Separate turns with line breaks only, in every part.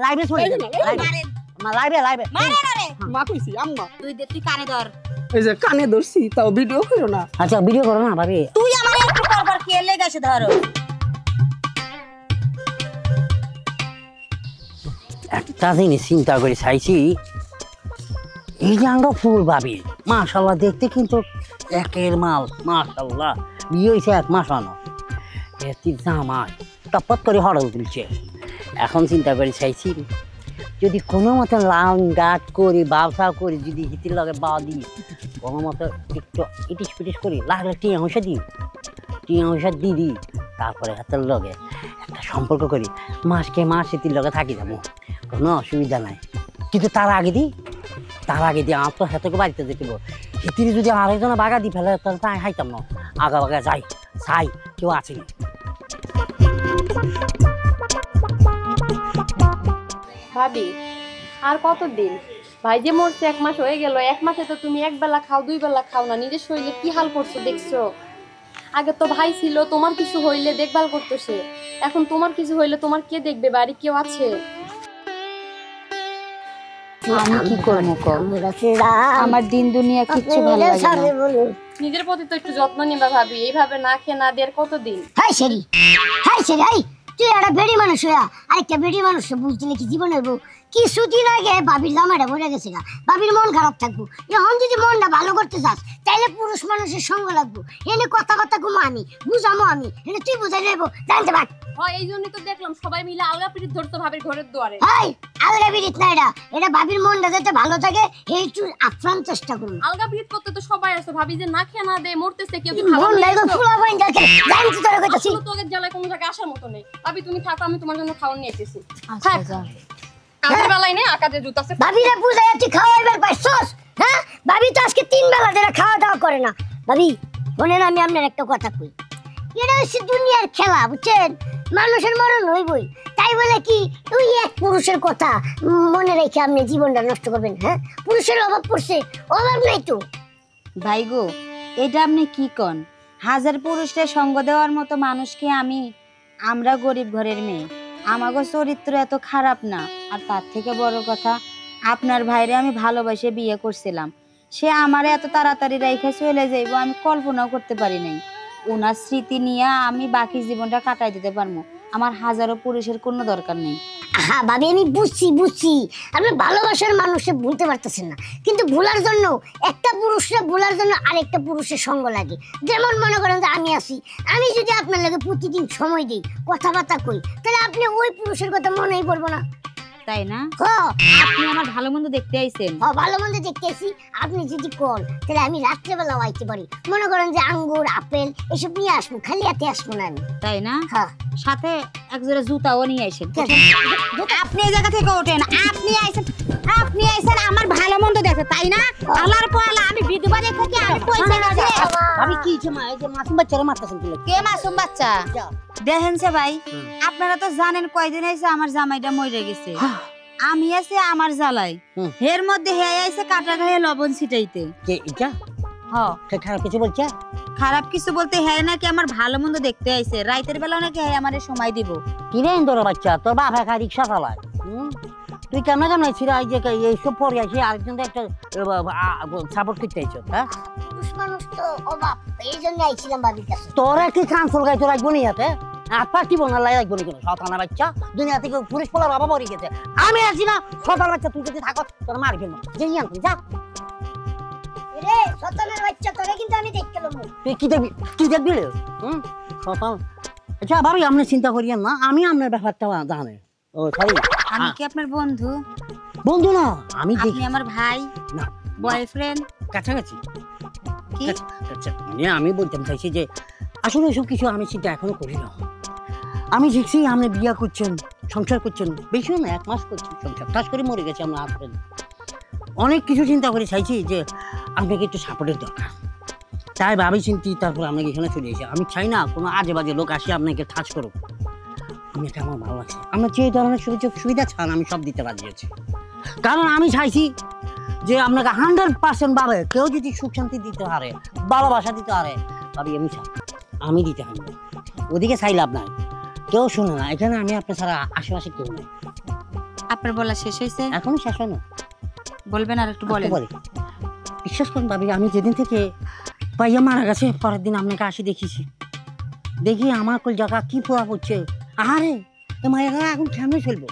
লাইভে শুনে লাইভে
মারে না রে
মা কইছি আম্মা
তুই কানে ধর
এই যে কানে ধরছি তাও ভিডিও করো না।
আচ্ছা ভিডিও করো না ভাবি।
তুই আমারে একটু পরপর খেলে গেছে ধরো
একটা জিনিস চিন্তা করে চাইছি, এই যে আমরা ফুল ভাবি মাশাল্লাহ দেখতে কিন্তু একের মাল মাশাল্লাহ, বিয়ে হয়েছে 1 মাস আনো এটি জামাই টপট করে হরল তুলছে। এখন চিন্তা করে চাইছি যদি কোনো মতো লাউন গাছ করি ব্যবসা করি, যদি হিতির লগে বা দিই কোনো মতো একটু ইটিস পিটিস করি, লাগলে টিয়া হইসা দিই তারপরে হাতের লগে একটা সম্পর্ক করি, মাসকে মাস হিতির লগে থাকি যাবো, কোনো অসুবিধা নাই। কিন্তু তার আগে দিই আমার তো হাতে বাড়িতে যেতে হিতির যদি আরেকজনে বাগা দিই ফেলে তাহলে তাই হাইতাম না, আগা বাগা যাই চাই কেউ আছে না।
ভাবি আর কতদিন? ভাই যে মরছে 1 মাস হয়ে গেল, 1 মাসে তো তুমি 1 বেলা খাও 2 বেলা খাও না, নিজের শরীরে কি হাল করছো দেখছো? আগে তো ভাই ছিল, তোমার কিছু হইলে দেখভাল করতো সে, এখন তোমার কিছু হইলে তোমার কে দেখবে? বাড়ি কেউ আছে?
আমি কি করবো আমার দিন দুনিয়া কিচ্ছু ভালো লাগে না।
নিজের প্রতি তো একটু যত্ন নিবা ভাবি, এইভাবে না খেয়ে না দিয়ে কতদিন?
হাই সেরি তুই একটা বেড়ি মানুষ হইয়া আরেকটা বেড়ি মানুষ বুঝতে কি জীবন হইব? কিছুদিন আগে বাবির জামাইটা বলে গেছে গা, বাবির মন খারাপ থাকবো, এখন যদি মনটা ভালো করতে চাস তাইলে পুরুষ মানুষের সঙ্গ লাগবো। এনে কথা ঘুমো আমি বুঝামো, আমি এনে তুই বুঝাই যাবো জানতে পার।
হয় এই জন্যই তো দেখলাম সবাই মিলে আলগা পিরিত ধরতো ভাবির ঘরের দুয়ারে।
হাই আলগা পিরিত না, এটা বাবির মনটা যাতে ভালো থাকে একটু আপ্রাণ চেষ্টা করুন।
আলগা পিরিত করতে তো সবাই আছে, ভাবি যে না খেয়ে না দেয় মরতেছে, কেউ কি
মন
খাবার
লাগো ফুলা বইন দেখে জানছি তোর কইতাছি
তো তোকে জ্বালায় কোনো জায়গায় আসার মতো নেই। ভাবি তুমি থাকো, আমি তোমার জন্য খাওয়ার নিয়ে এসেছি।
আচ্ছা যা
কাজের বেলায় নেই, আকাজে জুতাছে।
ভাবিরে বুঝাই তুই খাওয়াইবার পাইছস? হ্যাঁ ভাবি তো আজকে 3 বেলা ধরে খাওয়া দাওয়া করে না। ভাবি বলেন আমি আপনার একটা কথা কই, এটা হচ্ছে দুনিয়ার খেলা বুঝছেন, মানুষের মরণ হইবই, তাই বলে কি তুই এক পুরুষের কথা মনে রেখে আপনি জীবনটা নষ্ট করবেন? হ্যাঁ পুরুষের অভাব পড়ছে, অভাব নাই তো।
ভাই গো এটা আপনি কি কন? হাজার পুরুষের সঙ্গ দেওয়ার মতো মানুষকে আমরা গরিব ঘরের মেয়ে, আমাগো চরিত্র এত খারাপ না। আর তার থেকে বড় কথা, আপনার ভাইরে আমি ভালোবাসে বিয়ে করছিলাম, সে আমারে এত তাড়াতাড়ি রেখে চলে যাইব আমি কল্পনাও করতে পারি নাই। ওনার স্মৃতি নিয়ে আমি বাকি জীবনটা কাটাই দিতে পারবো, আমার হাজারো পুরুষের কোনো দরকার নেই।
হ্যাঁ ভাবি আমি বুঝছি আপনি ভালোবাসার মানুষকে ভুলতে পারতেছেন না, কিন্তু ভুলার জন্য একটা পুরুষরা ভুলার জন্য আরেকটা পুরুষের সঙ্গ লাগে। যেমন মনে করেন যে আমি আছি, আমি যদি আপনার লাগে প্রতিদিন সময় দিই কথাবার্তা কই, তাহলে আপনি ওই পুরুষের কথা মনেই পড়বো না,
তাই না?
হ্যাঁ
আপনি আমার ভালো মন্দ দেখতে আইছেন।
ভালো মন্দ দেখতেছি, আপনি যদি কল তাহলে আমি রাত্রেবেলাও আইতে পারি। মনে করেন যে আঙ্গুর আপেল এসব নিয়ে আসবো, খালি হাতে আসবো না আমি।
তাই না?
হ্যাঁ
সাথে একজোড়া জুতাও নিয়ে আইছেন। আপনি এই জায়গা থেকে ওঠেন, আপনি আইছেন আমার ভালো মন্দ দেখে, তাই না? আল্লাহর পালা আমি বিধবা দেখে কি আমি পয়সা না যে
আমি কি যে মাসুম বাচ্চারা মারতেছেন কি
কে মাসুম বাচ্চা দেখেন সে ভাই, আপনারা তো জানেন কয়দিন হইছে আমার জামাইটা মরে গেছে, আমি আছি আমার জ্বালাই, এর মধ্যে হে আইছে কাটা গায়ে লবণ ছিটাইতে।
কে এটা?
হ্যাঁ
খারাপ কিছু বলছে?
খারাপ কিছু বলতে হ্যাঁ নাকি আমার ভালো মন্দ দেখতে আইছে, রাইতের বেলা নাকি হ্যাঁ আমারে সময় দিব।
কি রে তোর বাচ্চা, তোর বাপ একা রিক্সা চালায়, তুই কেমন ছিল এই যে এইসব পরে আসি আরেকজন একটা সাপোর্ট করতে আইছ? হ্যাঁ
পুরুষ মানুষ তো অভাব, এই জন্য আইছিলাম ভাবির কাছে।
তোরা কি কাঁচল গাই তো রাখবো নি হাতে, হাত পা কি বোনার লাই রাখবো নি কোনো শতানা বাচ্চা? দুনিয়া থেকে পুরুষ পোলার বাবা মরে গেছে, আমি আছি না শতান বাচ্চা, তুই যদি থাকো তোর মারি ফেলবো যে ইয়ান যা
রে শতানের বাচ্চা, তোরে কিন্তু আমি দেখতে লমু।
তুই কি দেখবি রে? শতান। আচ্ছা ভাবি আপনি চিন্তা করিয়েন না, আমি আপনার ব্যাপারটা জানি। ও সরি,
আমি কি আপনার বন্ধু?
বন্ধু না, আমি
আপনি আমার ভাই
না
বয়ফ্রেন্ড
কাছাকাছি।
কি?
আচ্ছা মানে আমি বলতে চাইছি যে আসলে ওইসব কিছু আমি চিন্তা এখনো করি না। আমি দেখছি আপনি বিয়ে করছেন, সংসার করছেন, বেশি না 1 মাস করছেন সংসার, কাজ করে মরে গেছে আমরা হাসবেন। অনেক কিছু চিন্তা করে চাইছি যে আপনাকে একটু সাপোর্টের দরকার, তাই ভাবি চিন্তি তারপর আপনাকে এখানে চলে এসে। আমি চাই না কোনো আজে বাজে লোক আসে আপনাকে টাচ করুক, আমি এটা আমার ভালো লাগছে। আপনার যে ধরনের সুযোগ সুবিধা চান আমি সব দিতে রাজি আছি, কারণ আমি চাইছি যে আপনাকে 100% ভাবে কেউ যদি সুখ শান্তি দিতে পারে, ভালোবাসা দিতে পারে, ভাবি আমি চাই আমি দিতে পারবো। ওদিকে চাই লাভ নাই, কেউ শুনে না, এখানে আমি আপনার ছাড়া আশেপাশে কেউ নাই।
আপনার বলা শেষ হয়েছে?
এখনো শেষ হয় না।
বলবেন আর একটু বলেন।
বলে বিশ্বাস করুন ভাবি, আমি যেদিন থেকে পাইয়া মারা গেছে পরের দিন আপনাকে আসি দেখিছি, দেখি আমার কোল জায়গা কি পোড়া পড়ছে। আরে এ মায়েরা এখন কেমনে চলবো,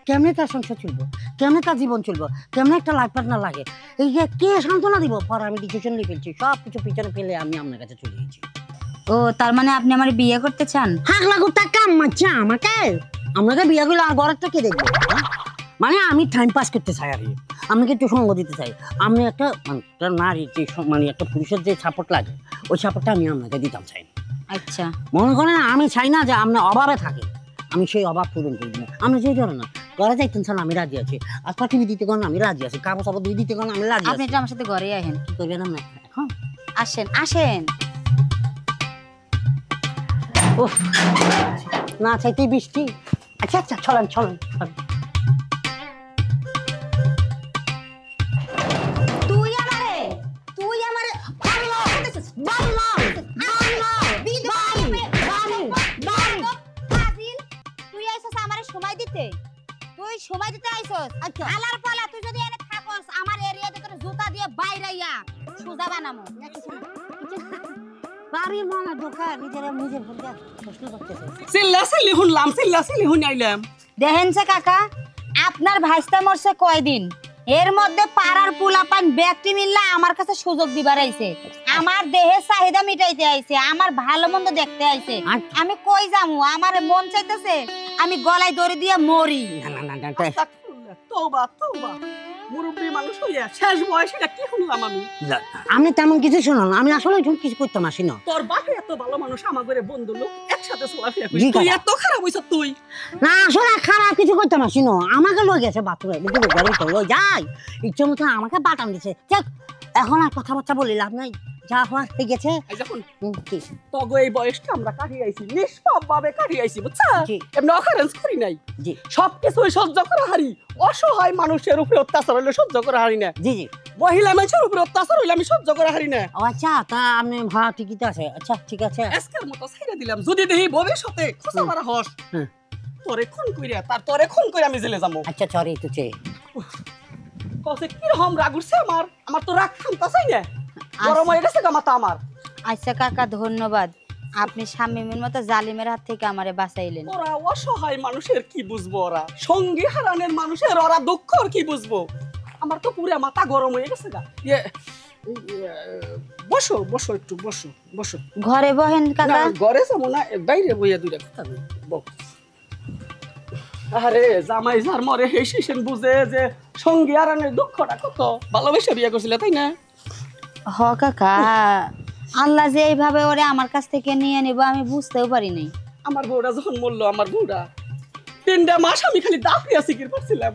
কেমনে তার সংসার চলবো, কেমনে তার জীবন চলবো, কেমনে একটা লাইফ পার্টনার লাগে, এই যে কে সান্ত্বনা দিব। পরে আমি ডিসিশন নিয়ে ফেলছি, সব কিছু পিছনে ফেলে আমি আপনার কাছে চলে গেছি।
ও তার মানে আপনি আমার বিয়ে করতে চান?
হাগলা কুত্তা কাম মারছে আমাকে, আমাকে বিয়ে করলে আর ঘরেরটা কে দেখবো? হ্যাঁ? মানে আমি টাইম পাস করতে চাই, আর আপনাকে একটু সঙ্গ দিতে চাই। আমি একটা নারী যে মানে একটা পুরুষের যে সাপোর্ট লাগে, ওই সাপোর্টটা আমি আপনাকে দিতাম চাই।
আচ্ছা
মনে করেন আমি চাই না যে আপনি অভাবে থাকেন, আমি সেই অভাব পূরণ করে দিব। আপনি যে ধরেন না ঘরে যাইতেন স্যার, আমি রাজি আছি। আর টিভি দিতে গেলে আমি রাজি আছি, কাগজ সাপোর্ট দুই দিতে গেলে আমি রাজি
আপনি
আছি।
একটু আমার সাথে ঘরে আহেন।
কি করবেন আপনি এখন?
আসেন আসেন।
উফ, না চাইতেই বৃষ্টি। আচ্ছা আচ্ছা চলেন চলেন।
তুই আমারে তুই আইছস আমারে সময় দিতে, তুই সময় দিতে আইছস। আচ্ছা আলার পালা তুই যদি এনে থাকস আমার এরিয়াতে তোর জুতা দিয়ে বাইরাইয়া সুজা বানামু।
বাড়ির মনে ধোকা নিজের নিজের ভুল প্রশ্ন করতেছে।
চিল্লাচিল্লি শুনলাম, চিল্লাচিল্লি শুনে আইলাম।
দেখেন যে কাকা, আপনার ভাইস্তা মরছে কয়দিন, এর মধ্যে পাড়ার পোলাপান ব্যক্তি মিললা আমার কাছে সুযোগ দিবার আইছে, আমার দেহের চাহিদা মিটাইতে আইছে, আমার ভালো মন্দ দেখতে আইছে। আমি কই যামু? আমার মন চাইতেছে আমি গলায় দড়ি দিয়ে মরি।
না না না না,
আস্তাগফিরুল্লাহ, তওবা তওবা। মুরব্বী মানুষ হইয়া শেষ বয়সে এটা কি শুনলাম আমি?
আমি তেমন কিছু শুনুন, আমি আসলে কিছু করতাম আসি না।
তোর বাপে এত ভালো মানুষ, আমাদের বন্ধু লোক একসাথে চলাফেরা করি,
জি
তুই
কাকা।
এত খারাপ হইছ তুই?
না আসলে খারাপ কিছু করতাম আসি না, আমাকে লই গেছে বাথরুমে, বুঝলি গাড়ি তো লই যাই ইচ্ছে মতো আমাকে বাটান দিছে। দেখ এখন আর কথাবার্তা বলি লাভ নাই, যা হওয়ার হয়ে গেছে।
এই যখন
কি?
তগো এই বয়সটা আমরা কাটিয়ে আইছি, নিষ্পাপ ভাবে কাটিয়ে আইছি, বুঝছা?
জি।
এমনি অকারেন্স করি নাই,
জি
সবকিছুই সহ্য করা হারি। অসহায় মানুষের উপরে অত্যাচার হইলে সহ্য করা হারি না,
জি জি।
মহিলা মানুষের উপরে অত্যাচার হইলে আমি সহ্য করা হারি না।
ও আচ্ছা, তা আপনি ভাড়া টিকিট আছে? আচ্ছা ঠিক আছে।
আজকের মতো ছেড়ে দিলাম, যদি দেখি ভবিষ্যতে খোঁচা মারা হস
হুম।
তোরে খুন কইরা আমি জেলে যাবো।
আচ্ছা সরি তো চেয়ে
কসে কি রকম রাগ উঠছে আমার, আমার তো রাগ থামতাছেই না, গরম হয়ে গেছে গা মাথা আমার।
আচ্ছা কাকা ধন্যবাদ, আপনি শামিমের মতো জালিমের হাত থেকে আমারে বাঁচাইলেন।
ওরা অসহায় মানুষের কি বুঝবো, ওরা সঙ্গী হারানের মানুষের ওরা দুঃখর কি বুঝবো? আমার তো পুরো মাথা গরম হয়ে গেছে গা। বসো বসো একটু বসো বসো।
ঘরে বহেন
না
কাকা।
ঘরে যাবো না, বাইরে বইয়া দুইটা কথা বল। আরে জামাই যার মরে হে শিশেন বুঝে যে সঙ্গী হারানের দুঃখটা কত। ভালোবেসে বিয়ে করছিলে তাই না?
হ কাকা, আল্লাহ যে এইভাবে ওরে আমার কাছ থেকে নিয়ে নিব আমি বুঝতেও পারি নাই।
আমার বউরা যখন মরলো, আমার বউরা 3টা মাস আমি খালি দাফিয়া সিকির করছিলাম,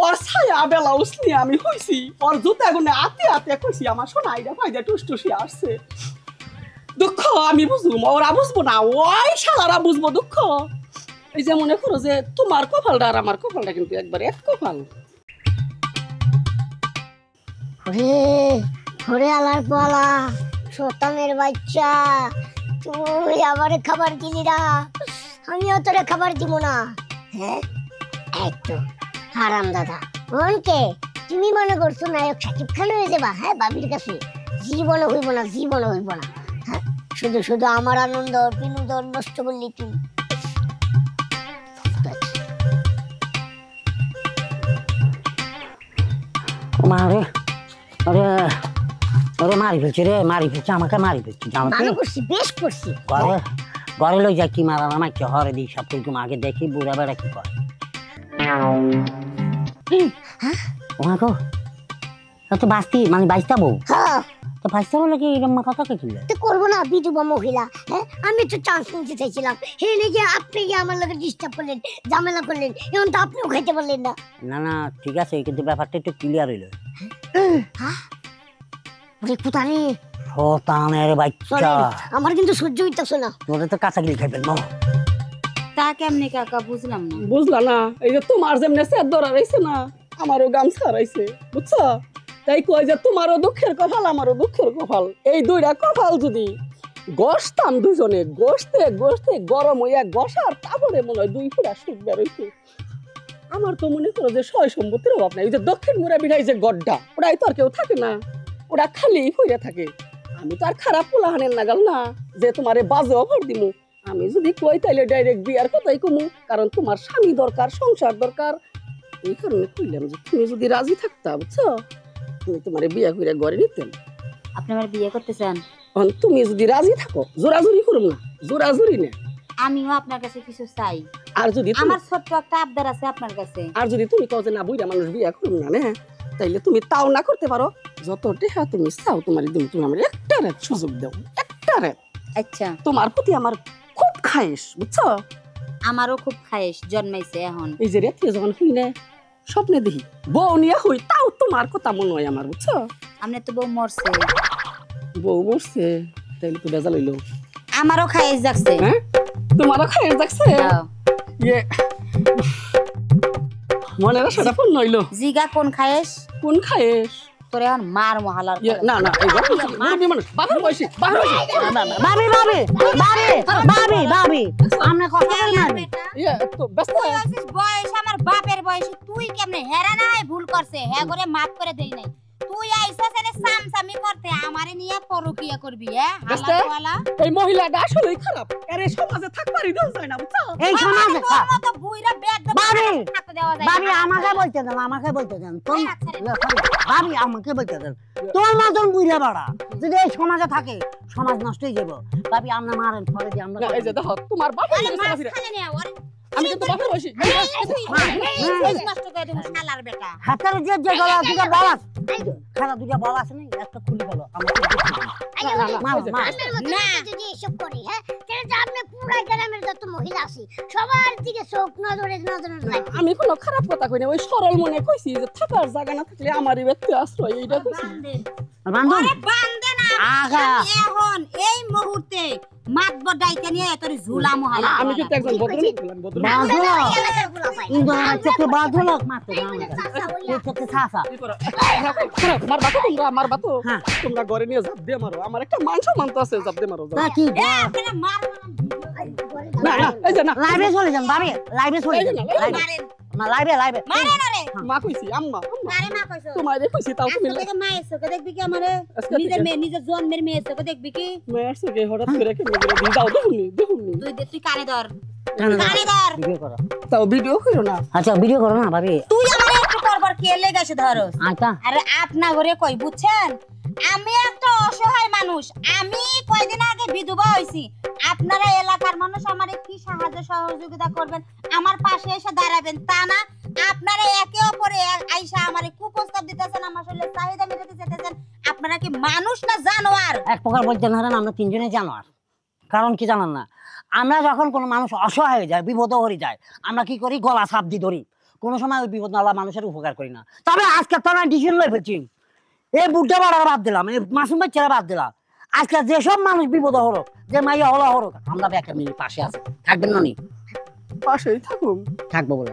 ওর ছায়া বেলা উসনি আমি হইছি, ওর জুতা গুনে আতে আতে কইছি আমার সোনা আইডা ফাইদা টুসটুসি আসছে। দুঃখ আমি বুঝবো, ওরা বুঝবো না, ওই শালারা বুঝবো দুঃখ। এই যে মনে করো যে তোমার কপালটা আর আমার কপালটা কিন্তু একবার এক কপাল।
ওরে ওরে আলার পালা, শতানের বাচ্চা, তুই আমারে খাবার দিলি না, আমিও তোরে খাবার দিব না। হ্যাঁ একটু হারাম দাদা। কে তুমি মনে করছো নায়ক শাকিব খান হয়ে যাবা? হ্যাঁ বাবির কাছে জীবনে হইব না, জীবনে হইব না। হ্যাঁ শুধু শুধু আমার আনন্দ বিনোদন নষ্ট করলি তুই।
মারে আরে ওরে মারি ফেলছি রে, মারি ফেলছি, আমাকে মারি ফেলছি।
ভালো করছি, বেশ করছি।
ঘরে ঘরে লই যাই কি মারা আমাকে হরে দিই সব কিছু আগে দেখি বুড়া বেড়া কি করে। ওমাগো তো বাস্তি মানে বাইস্তা বউ,
হ্যাঁ
তো বাইস্তা বলে কি এরকম কথা কে কিনলে?
তো করবো না, বিধবা মহিলা। হ্যাঁ আমি তো চান্স নিতে চাইছিলাম, হে নাকি আপনি কি আমার লগে ডিস্টার্ব করলেন, ঝামেলা করলেন, এখন তো আপনিও খাইতে পারলেন না।
না না ঠিক আছে, কিন্তু ব্যাপারটা একটু ক্লিয়ার হইলো।
ওরে পুতানি
শতানের বাচ্চা,
আমার কিন্তু সহ্য হইতাছে না।
তোরে তো কাঁচা গিলি খাইবেন না।
তা কেমনি কাকা বুঝলাম না।
বুঝলা না? এই যে তোমার যেমনে সেদ ধরা রইছে না, আমারও গামছা রইছে, বুঝছো? তাই কই যে তোমারও দুঃখের কপাল আমারও দুঃখের কপাল, এই দুইটা কপাল যদি গসতাম দুজনে, গসতে গসতে গরম হইয়া গসার তারপরে মনে হয় 2 ফুটা সুখ বেরোইছে। আমার তো মনে করো যে সয় সম্পত্তির অভাব নাই। ওই যে দক্ষিণ মুড়া বিড়াই যে গড্ডা, ওরাই তো আর কেউ থাকে না, ওরা খালি হইয়া থাকে। আমি তো আর খারাপ পোলাহানের নাগাল না যে তোমারে বাজে অফার দিমু। আমি যদি কই তাইলে ডাইরেক্ট বিয়ার কথাই কমু, কারণ তোমার স্বামী দরকার, সংসার দরকার। এই কারণে কইলাম যে তুমি যদি রাজি থাকতা, বুঝছো, তুমি তোমারে বিয়া করে ঘরে নিতেন।
আপনি আমার বিয়ে করতে চান?
তুমি যদি রাজি থাকো, জোরাজুরি করুম না, জোরাজুরি না।
আমিও আপনার কাছে কিছু চাই।
আর যদি
আমার ছোট্ট একটা আবদার আছে আপনার কাছে।
আর যদি তুমি কও যে না বুইড়া মানুষ বিয়া করুম না, না, তাইলে তুমি তাও না করতে পারো। যত টেহা তুমি চাও তোমার দিন, তুমি আমার একটা রাত সুযোগ দাও, একটা রাত।
আচ্ছা,
তোমার প্রতি আমার খুব খায়েশ, বুঝছো।
আমারও খুব খায়েশ জন্মাইছে এখন।
এই যে রাতে যখন হই না, স্বপ্নে দেখি বউ নিয়ে হই, তাও তোমার কথা মনে হয় আমার, বুঝছো।
আপনি তো বউ মরছে।
বউ মরছে, তাইলে তো বেজা লইলো।
আমারও খায়েশ যাচ্ছে।
হ্যাঁ, তোমারও খায়েশ দেখছে। ইয়ে মনে রাখাটা ফোন নইলো।
জিগা কোন খায়েশ?
কোন খায়েশ?
তোরে এখন মার মহালার।
না না, এই মানুষ বাবার বয়সী, বাবার বয়সী।
ভাবি ভাবি ভাবি ভাবি ভাবি আমরা কথা বলছি।
ইয়ে তো ব্যস্ত।
তুই হইছিস বয়স আমার বাপের বয়সী, তুই কেমনে হেরা নাই ভুল করছে, হ্যাঁ করে মাফ করে দেই নাই। তুই আইছস এনে সামসামি করতে, আমারে নিয়ে পরকিয়া করবি, হ্যাঁ হালাওয়ালা।
এই মহিলাটা আসলেই খারাপ, আরে সমাজে থাকবারই দেওয়া যায় না, বুঝছো।
এই সমাজে
তোর মতো বুইরা বেদ
ভাবি
থাকতে দেওয়া যায়
ভাবি
না।
আমাকে বলতে দেন, আমাকে বলতে দেন। তোর
আচ্ছা রে।
ভাবি আমাকে বলতে দেন। তোর মতন বুঝে বাড়া যদি এই সমাজে থাকে, সমাজ নষ্ট হয়ে যাবো। ভাবি আমরা মারেন পরে দিয়ে আমরা।
না, এই যে দেখো তোমার বাপ
আরে মাছ খালে নে ওরে।
আমি কিন্তু বাপের বয়সী।
তুই নষ্ট করে দিমু শালার বেটা।
হাতের যে যে গলা দুটো বল আছে, খালা দুটো বল আছে না, একটা খুলে গেল আমার।
না।
যদি এসব করি, হ্যাঁ, তাহলে তো আপনি পুরাই গ্রামের যত মহিলা আছে সবার দিকে চোখ নজরে নজরে রাখবেন।
আমি কোনো খারাপ কথা কই না, ওই সরল মনে কইছি যে থাকার জায়গা না থাকলে আমারই ব্যক্তি আশ্রয়, এইটা কইছি।
বান্ধব
ওরে বান্দে না,
আগা।
আমি এখন এই মুহূর্তে মাতবর ডাইতে নিয়ে তোর ঝুলা মহালা।
আমি কিন্তু একজন ভদ্রলোক বললাম, ভদ্রলোক।
বান্ধব
এলাকাগুলো পাই।
ইন্দো চোখে বাঁধলক মারতে না আমাকে। এই চোখে ছাসা।
কি করো? মার বাতো তোমরা, মার বাতো।
হ্যাঁ।
তোমরা ঘরে নিয়ে জাপ দিয়ে মারো, আমার একটা মান সম্মান তো আছে, জাপ দিয়ে মারো, যাও।
তা কি
আপনি মার
না না, এই যে না,
লাইভে চলে যান ভাবি, লাইভে চলে যান।
মারেন
লাইভে লাইভে
মারেন রে।
মা কইছি, আম্মা আম্মা
আরে মা কইছো।
তোমারে কইছি, তাও তুমি
আজকে থেকে মায়ের চোখে দেখবি কি আমারে?
আজকে
নিজের
থেকে।
মেয়ে, নিজের জন্মের মেয়ের চোখে দেখবি কি?
মেয়ের সঙ্গে হঠাৎ করে কেন করে যাও, দেখুননি দেখুননি।
তুই কানে ধর,
কানে ধর।
কানে ধর।
ভিডিও করো।
তাও ভিডিও করো না।
আচ্ছা ভিডিও করো না ভাবি।
তুই আমারে একটু পরপর কে লেগেছে ধরস।
আচ্ছা
আরে আপনা ঘরে কই বুঝছেন, আমি একটা অসহায় মানুষ, আমি কয়দিন আগে বিধবা হইছি। আপনারা এলাকার মানুষ আমারে কি সাহায্য সহযোগিতা করবেন, আমার পাশে এসে দাঁড়াবেন, তা না আপনারা একে অপরে আইসা আমারে কুপ্রস্তাব দিতেছেন, আমার শরীরে চাহিদা মেটাতে চাইতেছেন। আপনারা কি মানুষ না জানোয়ার?
এক প্রকার বলতে হারেন আমরা তিনজনে জানোয়ার। কারণ কি জানান না, আমরা যখন কোনো মানুষ অসহায় হয়ে যায়, বিপদ হয়ে যায়, আমরা কি করি, গলা সাপ দিয়ে ধরি। কোনো সময় ওই বিপদ নালা মানুষের উপকার করি না। তবে আজকে তো আমি ডিসিশন লয়ে ফেলছি, এই বুদ্ধা বাড়া বাদ দিলাম, এই মাসুম বাচ্চারা বাদ দিলাম। আজকে যেসব মানুষ বিপদ হলো, যে মাইয়া হলো হলো, আমরা ব্যাকে মিলে পাশে আছে, থাকবেন না নি?
পাশেই থাকুন।
থাকবো বলে